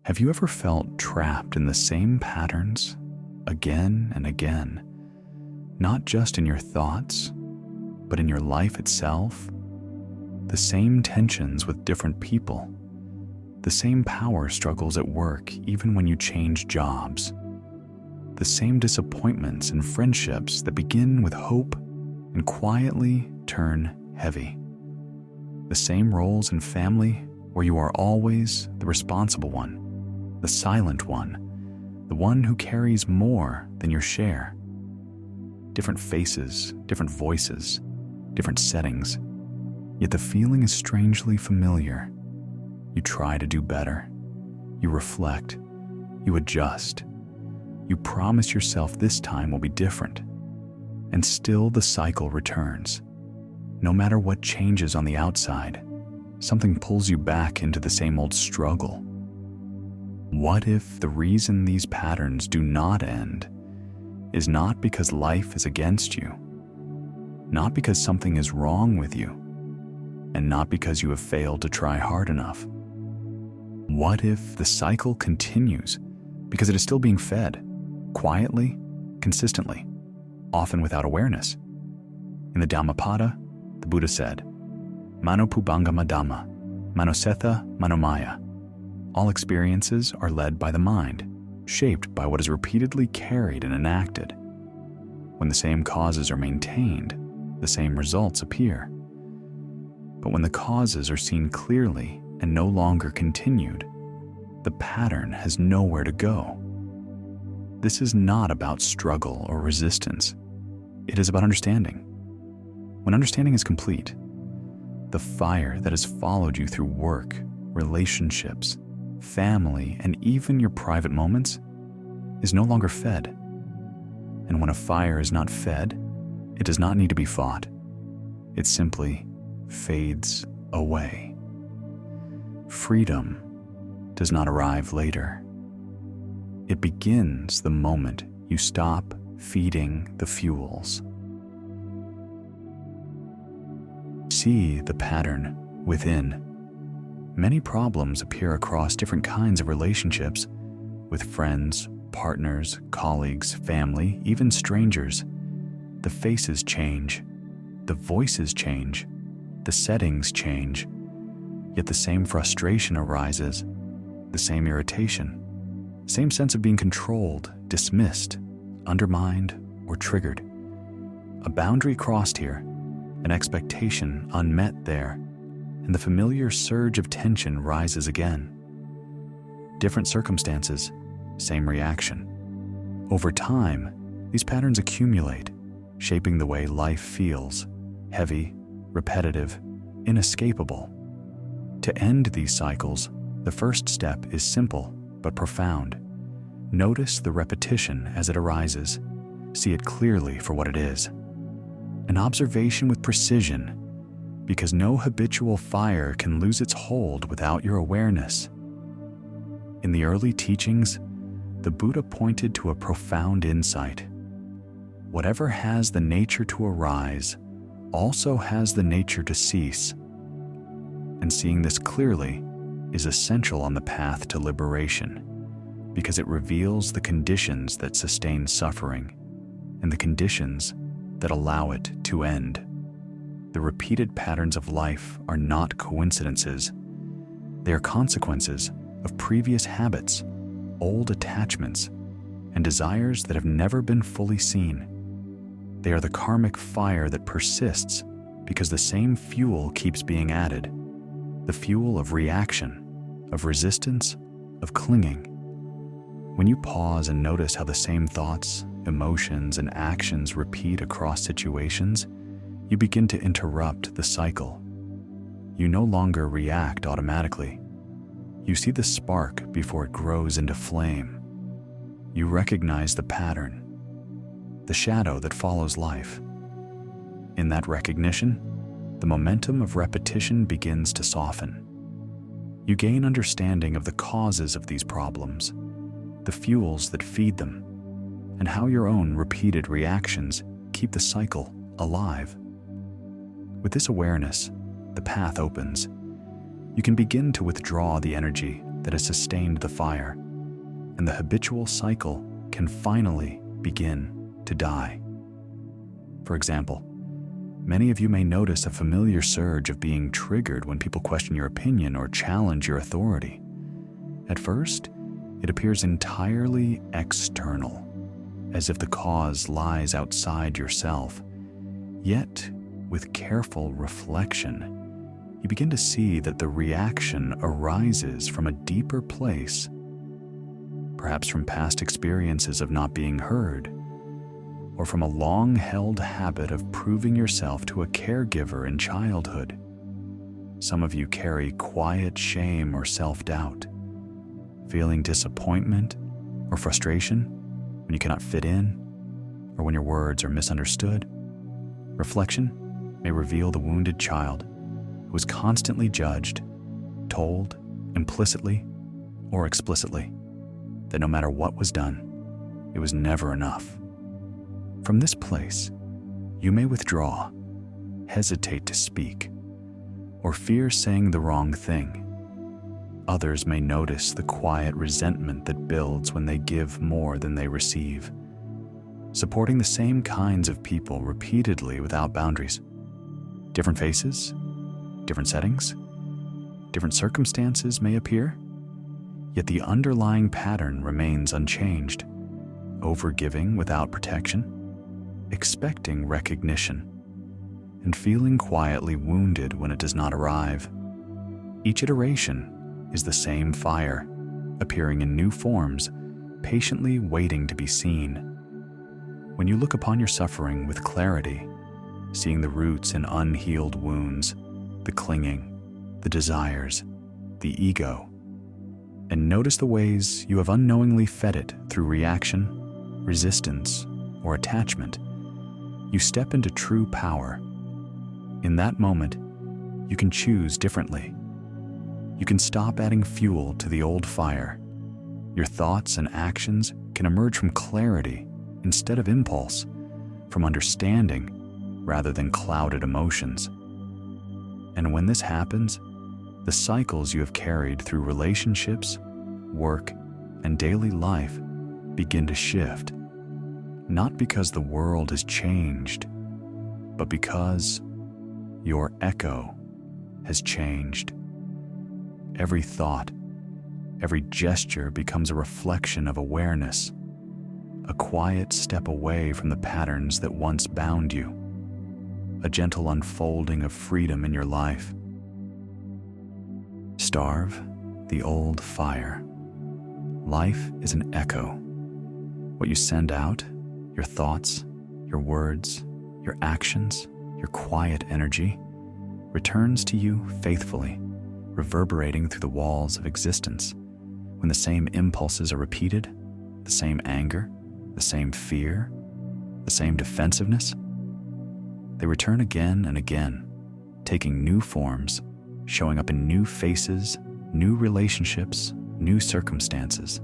Have you ever felt trapped in the same patterns again and again, not just in your thoughts, but in your life itself? The same tensions with different people, the same power struggles at work even when you change jobs, the same disappointments in friendships that begin with hope and quietly turn heavy, the same roles in family where you are always the responsible one, the silent one, the one who carries more than your share. Different faces, different voices, different settings, yet the feeling is strangely familiar. You try to do better. You reflect. You adjust. You promise yourself this time will be different. And still the cycle returns. No matter what changes on the outside, something pulls you back into the same old struggle. What if the reason these patterns do not end is not because life is against you, not because something is wrong with you, and not because you have failed to try hard enough? What if the cycle continues because it is still being fed, quietly, consistently, often without awareness? In the Dhammapada, the Buddha said, "Mano pubangama dhamma, manosetha manomaya." All experiences are led by the mind, shaped by what is repeatedly carried and enacted. When the same causes are maintained, the same results appear. But when the causes are seen clearly and no longer continued, the pattern has nowhere to go. This is not about struggle or resistance. It is about understanding. When understanding is complete, the fire that has followed you through work, relationships, family, and even your private moments is no longer fed. And when a fire is not fed, it does not need to be fought. It simply fades away. Freedom does not arrive later. It begins the moment you stop feeding the fuels. See the pattern within. Many problems appear across different kinds of relationships with friends, partners, colleagues, family, even strangers. The faces change, the voices change, the settings change, yet the same frustration arises, the same irritation, same sense of being controlled, dismissed, undermined, or triggered. A boundary crossed here, an expectation unmet there, and the familiar surge of tension rises again. Different circumstances, same reaction. Over time, these patterns accumulate, shaping the way life feels, heavy, repetitive, inescapable. To end these cycles, the first step is simple but profound. Notice the repetition as it arises. See it clearly for what it is. An observation with precision, because no habitual fire can lose its hold without your awareness. In the early teachings, the Buddha pointed to a profound insight. Whatever has the nature to arise also has the nature to cease. And seeing this clearly is essential on the path to liberation, because it reveals the conditions that sustain suffering and the conditions that allow it to end. The repeated patterns of life are not coincidences. They are consequences of previous habits, old attachments, and desires that have never been fully seen. They are the karmic fire that persists because the same fuel keeps being added, the fuel of reaction, of resistance, of clinging. When you pause and notice how the same thoughts, emotions, and actions repeat across situations, you begin to interrupt the cycle. You no longer react automatically. You see the spark before it grows into flame. You recognize the pattern, the shadow that follows life. In that recognition, the momentum of repetition begins to soften. You gain understanding of the causes of these problems, the fuels that feed them, and how your own repeated reactions keep the cycle alive. With this awareness, the path opens. You can begin to withdraw the energy that has sustained the fire, and the habitual cycle can finally begin to die. For example, many of you may notice a familiar surge of being triggered when people question your opinion or challenge your authority. At first, it appears entirely external, as if the cause lies outside yourself. Yet, with careful reflection, you begin to see that the reaction arises from a deeper place, perhaps from past experiences of not being heard, or from a long-held habit of proving yourself to a caregiver in childhood. Some of you carry quiet shame or self-doubt, feeling disappointment or frustration when you cannot fit in, or when your words are misunderstood. Reflection may reveal the wounded child who was constantly judged, told implicitly or explicitly that no matter what was done, it was never enough. From this place, you may withdraw, hesitate to speak, or fear saying the wrong thing. Others may notice the quiet resentment that builds when they give more than they receive, supporting the same kinds of people repeatedly without boundaries. Different faces, different settings, different circumstances may appear, yet the underlying pattern remains unchanged. Overgiving without protection, expecting recognition, and feeling quietly wounded when it does not arrive. Each iteration is the same fire, appearing in new forms, patiently waiting to be seen. When you look upon your suffering with clarity, seeing the roots in unhealed wounds, the clinging, the desires, the ego, and notice the ways you have unknowingly fed it through reaction, resistance, or attachment, you step into true power. In that moment, you can choose differently. You can stop adding fuel to the old fire. Your thoughts and actions can emerge from clarity instead of impulse, from understanding rather than clouded emotions. And when this happens, the cycles you have carried through relationships, work, and daily life begin to shift, not because the world has changed, but because your echo has changed. Every thought, every gesture becomes a reflection of awareness, a quiet step away from the patterns that once bound you, a gentle unfolding of freedom in your life. Starve the old fire. Life is an echo. What you send out, your thoughts, your words, your actions, your quiet energy, returns to you faithfully, reverberating through the walls of existence. When the same impulses are repeated, the same anger, the same fear, the same defensiveness, they return again and again, taking new forms, showing up in new faces, new relationships, new circumstances.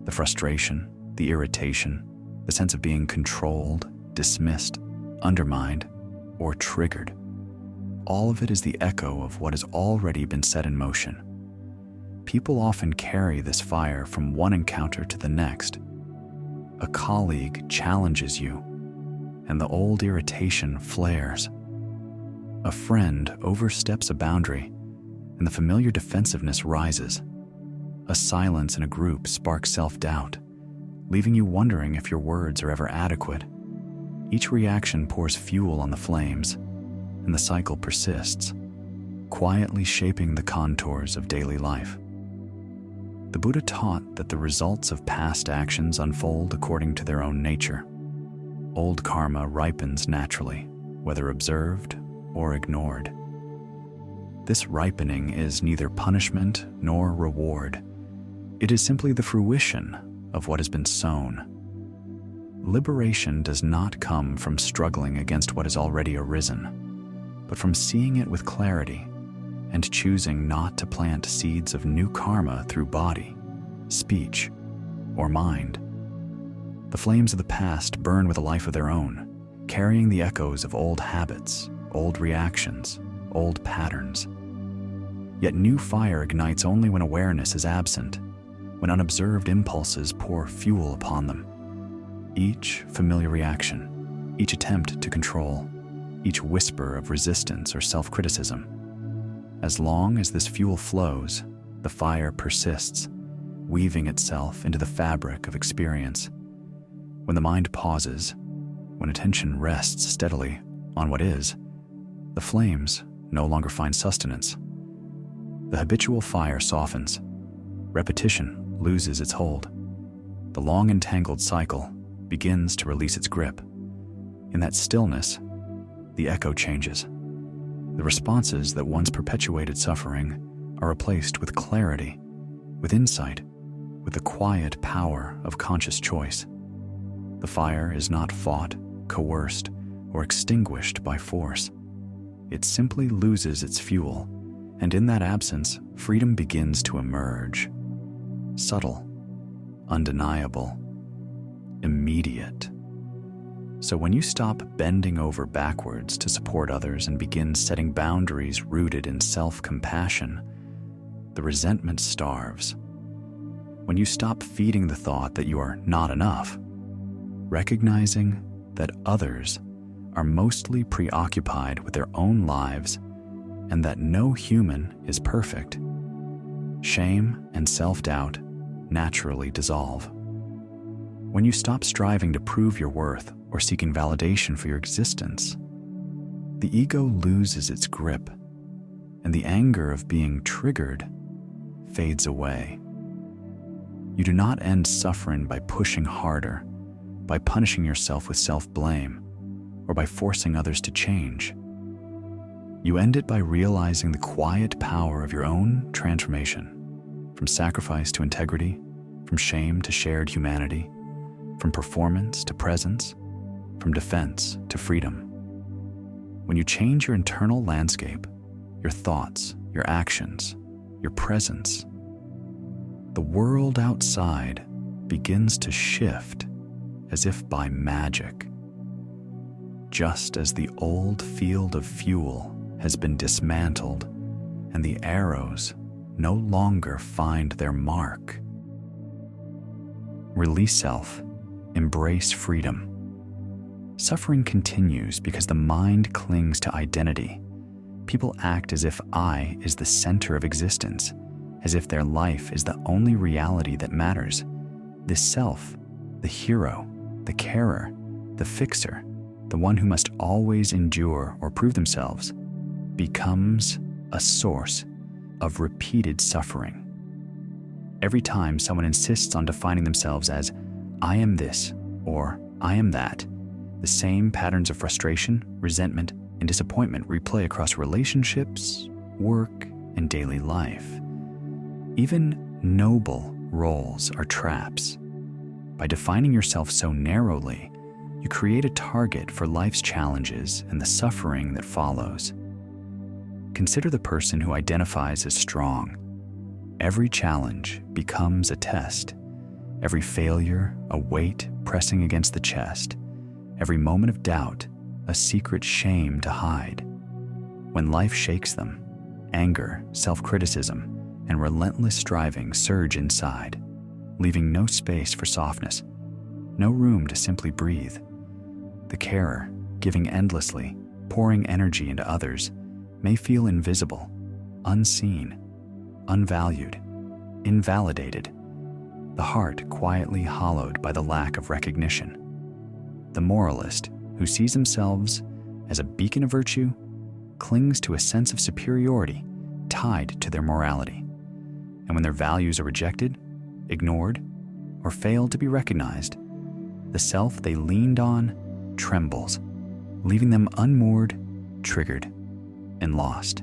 The frustration, the irritation, the sense of being controlled, dismissed, undermined, or triggered. All of it is the echo of what has already been set in motion. People often carry this fire from one encounter to the next. A colleague challenges you, and the old irritation flares. A friend oversteps a boundary, and the familiar defensiveness rises. A silence in a group sparks self-doubt, leaving you wondering if your words are ever adequate. Each reaction pours fuel on the flames, and the cycle persists, quietly shaping the contours of daily life. The Buddha taught that the results of past actions unfold according to their own nature. Old karma ripens naturally, whether observed or ignored. This ripening is neither punishment nor reward. It is simply the fruition of what has been sown. Liberation does not come from struggling against what has already arisen, but from seeing it with clarity and choosing not to plant seeds of new karma through body, speech, or mind. The flames of the past burn with a life of their own, carrying the echoes of old habits, old reactions, old patterns. Yet new fire ignites only when awareness is absent, when unobserved impulses pour fuel upon them. Each familiar reaction, each attempt to control, each whisper of resistance or self-criticism. As long as this fuel flows, the fire persists, weaving itself into the fabric of experience. When the mind pauses, when attention rests steadily on what is, the flames no longer find sustenance. The habitual fire softens. Repetition loses its hold. The long entangled cycle begins to release its grip. In that stillness, the echo changes. The responses that once perpetuated suffering are replaced with clarity, with insight, with the quiet power of conscious choice. The fire is not fought, coerced, or extinguished by force. It simply loses its fuel, and in that absence, freedom begins to emerge. Subtle, undeniable, immediate. So when you stop bending over backwards to support others and begin setting boundaries rooted in self-compassion, the resentment starves. When you stop feeding the thought that you are not enough, recognizing that others are mostly preoccupied with their own lives and that no human is perfect, shame and self-doubt naturally dissolve. When you stop striving to prove your worth or seeking validation for your existence, the ego loses its grip, and the anger of being triggered fades away. You do not end suffering by pushing harder, by punishing yourself with self-blame, or by forcing others to change. You end it by realizing the quiet power of your own transformation, from sacrifice to integrity, from shame to shared humanity, from performance to presence, from defense to freedom. When you change your internal landscape, your thoughts, your actions, your presence, the world outside begins to shift as if by magic. Just as the old field of fuel has been dismantled and the arrows no longer find their mark. Release self, embrace freedom. Suffering continues because the mind clings to identity. People act as if I is the center of existence, as if their life is the only reality that matters. This self, the hero, the carer, the fixer, the one who must always endure or prove themselves, becomes a source of repeated suffering. Every time someone insists on defining themselves as I am this or I am that, the same patterns of frustration, resentment, and disappointment replay across relationships, work, and daily life. Even noble roles are traps. By defining yourself so narrowly, you create a target for life's challenges and the suffering that follows. Consider the person who identifies as strong. Every challenge becomes a test. Every failure, a weight pressing against the chest. Every moment of doubt, a secret shame to hide. When life shakes them, anger, self-criticism, and relentless striving surge inside, leaving no space for softness, no room to simply breathe. The carer, giving endlessly, pouring energy into others, may feel invisible, unseen, unvalued, invalidated, the heart quietly hollowed by the lack of recognition. The moralist, who sees themselves as a beacon of virtue, clings to a sense of superiority tied to their morality. And when their values are rejected, ignored, or fail to be recognized, the self they leaned on trembles, leaving them unmoored, triggered, and lost.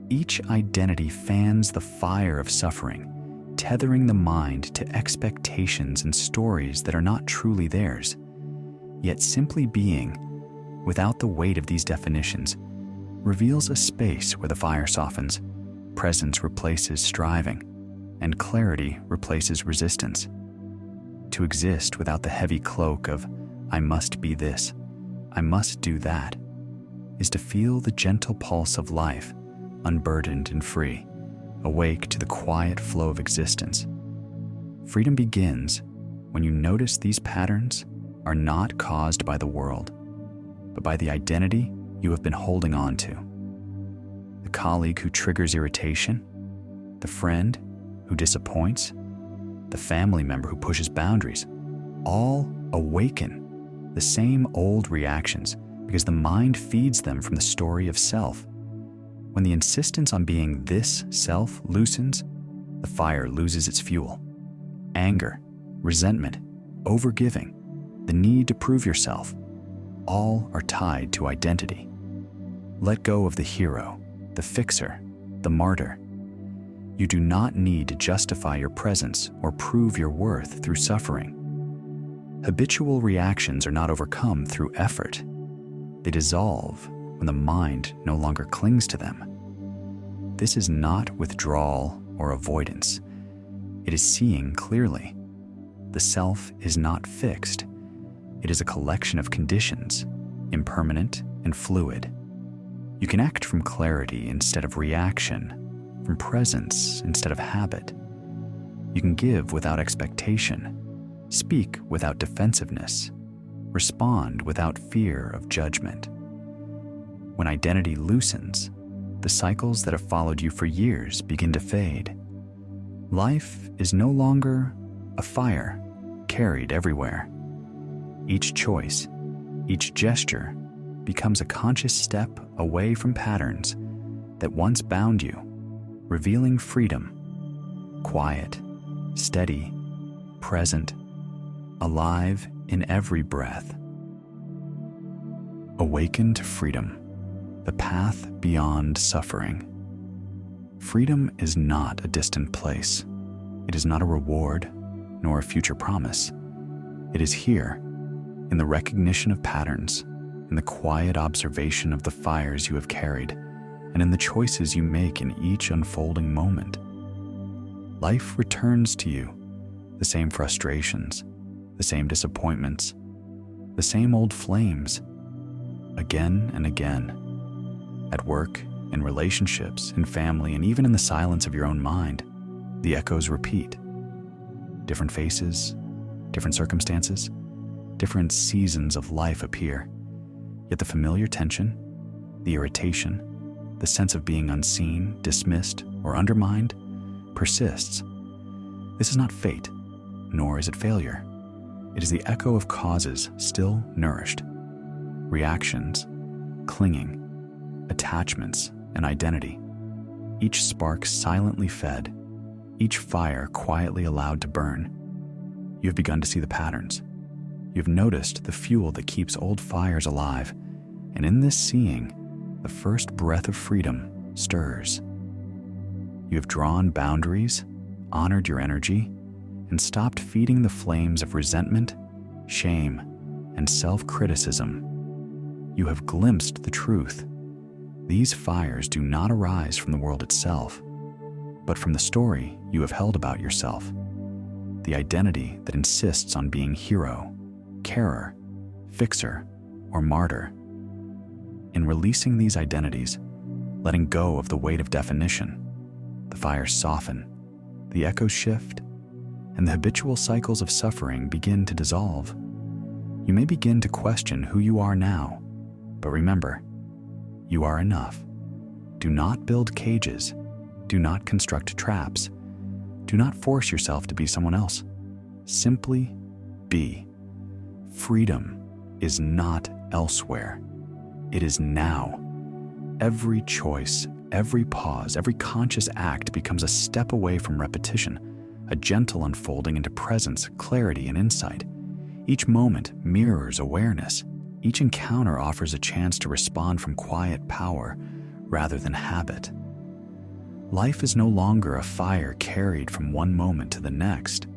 Each identity fans the fire of suffering, tethering the mind to expectations and stories that are not truly theirs. Yet simply being, without the weight of these definitions, reveals a space where the fire softens, presence replaces striving, and clarity replaces resistance. To exist without the heavy cloak of, I must be this, I must do that, is to feel the gentle pulse of life unburdened and free, awake to the quiet flow of existence. Freedom begins when you notice these patterns are not caused by the world, but by the identity you have been holding on to. The colleague who triggers irritation, the friend who disappoints, the family member who pushes boundaries, all awaken the same old reactions because the mind feeds them from the story of self. When the insistence on being this self loosens, the fire loses its fuel. Anger, resentment, overgiving, the need to prove yourself, all are tied to identity. Let go of the hero, the fixer, the martyr. You do not need to justify your presence or prove your worth through suffering. Habitual reactions are not overcome through effort. They dissolve when the mind no longer clings to them. This is not withdrawal or avoidance. It is seeing clearly. The self is not fixed. It is a collection of conditions, impermanent and fluid. You can act from clarity instead of reaction, from presence instead of habit. You can give without expectation, speak without defensiveness, respond without fear of judgment. When identity loosens, the cycles that have followed you for years begin to fade. Life is no longer a fire carried everywhere. Each choice, each gesture becomes a conscious step away from patterns that once bound you, revealing freedom, quiet, steady, present, alive in every breath. Awaken to freedom, the path beyond suffering. Freedom is not a distant place. It is not a reward, nor a future promise. It is here, in the recognition of patterns, in the quiet observation of the fires you have carried, and in the choices you make in each unfolding moment. Life returns to you, the same frustrations, the same disappointments, the same old flames, again and again. At work, in relationships, in family, and even in the silence of your own mind, the echoes repeat. Different faces, different circumstances, different seasons of life appear, yet the familiar tension, the irritation, the sense of being unseen, dismissed, or undermined persists. This is not fate, nor is it failure. It is the echo of causes still nourished, reactions, clinging, attachments, and identity, each spark silently fed, each fire quietly allowed to burn. You have begun to see the patterns. You have noticed the fuel that keeps old fires alive, and in this seeing, the first breath of freedom stirs. You have drawn boundaries, honored your energy, and stopped feeding the flames of resentment, shame, and self-criticism. You have glimpsed the truth. These fires do not arise from the world itself, but from the story you have held about yourself, the identity that insists on being hero, carer, fixer, or martyr. In releasing these identities, letting go of the weight of definition, the fires soften, the echoes shift, and the habitual cycles of suffering begin to dissolve. You may begin to question who you are now, but remember, you are enough. Do not build cages. Do not construct traps. Do not force yourself to be someone else. Simply be. Freedom is not elsewhere. It is now. Every choice, every pause, every conscious act becomes a step away from repetition, a gentle unfolding into presence, clarity, and insight. Each moment mirrors awareness. Each encounter offers a chance to respond from quiet power rather than habit. Life is no longer a fire carried from one moment to the next.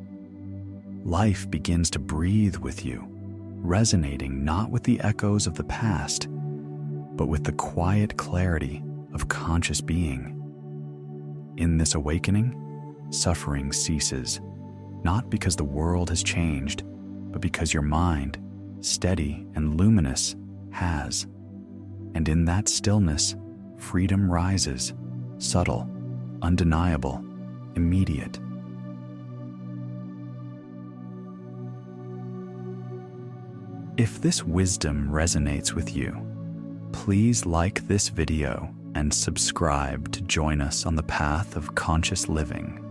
Life begins to breathe with you, resonating not with the echoes of the past, but with the quiet clarity of conscious being. In this awakening, suffering ceases, not because the world has changed, but because your mind, steady and luminous, has. And in that stillness, freedom rises, subtle, undeniable, immediate. If this wisdom resonates with you, please like this video and subscribe to join us on the path of conscious living.